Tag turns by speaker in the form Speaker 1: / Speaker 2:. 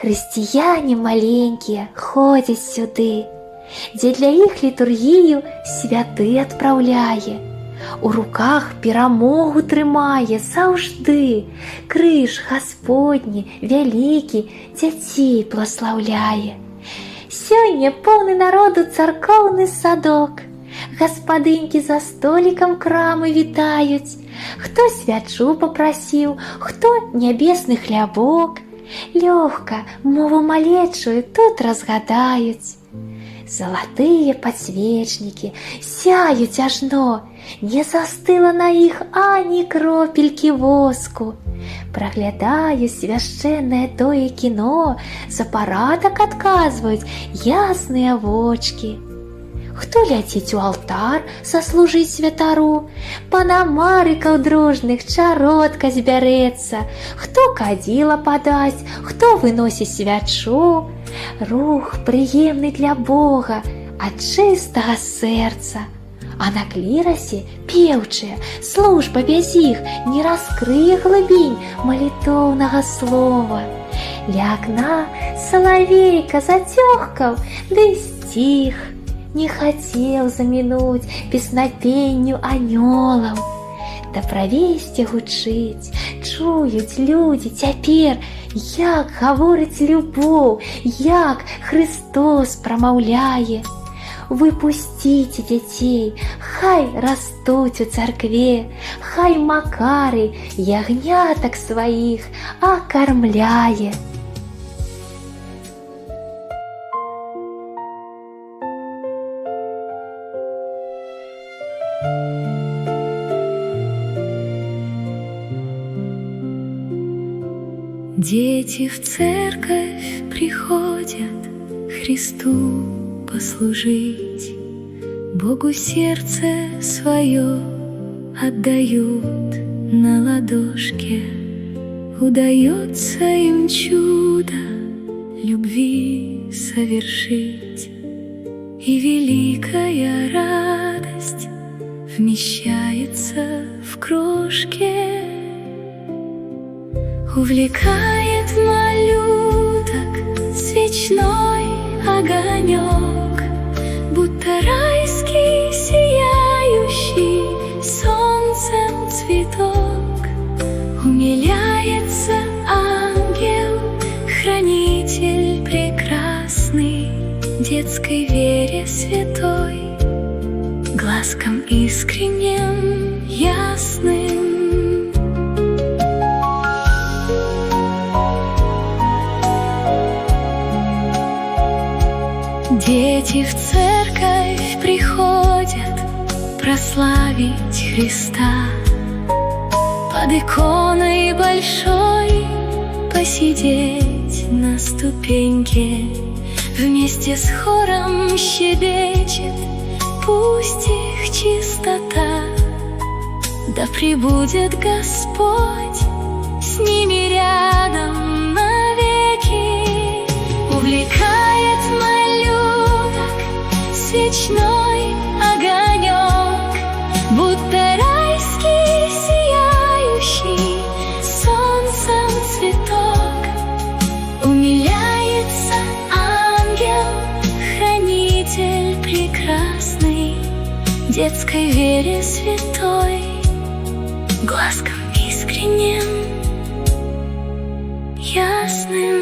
Speaker 1: Христиане маленькие ходят сюды, где для их літургію святы адпраўляе. У руках перамогу трымае заўжды, крыж Гасподні вялікі дзяцей бласлаўляе. Сёння поўны народу царкоўны садок, гаспадынькі за столікам крамы вітаюць. Хто свячу папрасіў, хто нябесны хлябок. Лёгка мову малечую тут разгадаюць. Залатыя падсвечнікі сяюць ажно, не застыла на іх ані кропелькі воску. Праглядаю свяшчэннае тое кіно, за парадак адказваюць ясныя вочкі. Хто ляціць у алтар заслужыць святару, панамарыкаў дружных чаротка збярэцца, хто кадзіла падаць, хто выносіць свячу. Рух прыемны для Бога ад чыстага сэрца. А на клірасе пеўчая служба без іх не раскрые глыбінь малітоўнага слова. Ля акна салавейка зацёгкаў, ды сціх, не хацеў замінуць песнапенню анёлаў. Да правесці гучыць, чуюць людзі цяпер, як гаворыць любоў, як Христос прамаўляе. Выпусціце дзяцей, хай растуць у царкве, хай Макары ягнятак сваіх акармляе.
Speaker 2: Дети в церковь приходят Христу послужить, Богу сердце свое отдают на ладошке. Удается им чудо любви совершить, и великая радость вмещается в крошке. Увлекает малюток свечной огонек, будто райский сияющий солнцем цветок. Умиляется ангел, хранитель прекрасный, детской вере святой, глазком искренним, ясным. Дети в церковь приходят прославить Христа, под иконой большой посидеть на ступеньке, вместе с хором щебечет пусть их чистота. Да пребудет Господь с ними рядом навеки. Увлекает малюток свечной огонек, будто райский сияющий солнцем цветок. Умиляется ангел, хранитель прекрасный, детской вере святой, глазком искренним, ясным.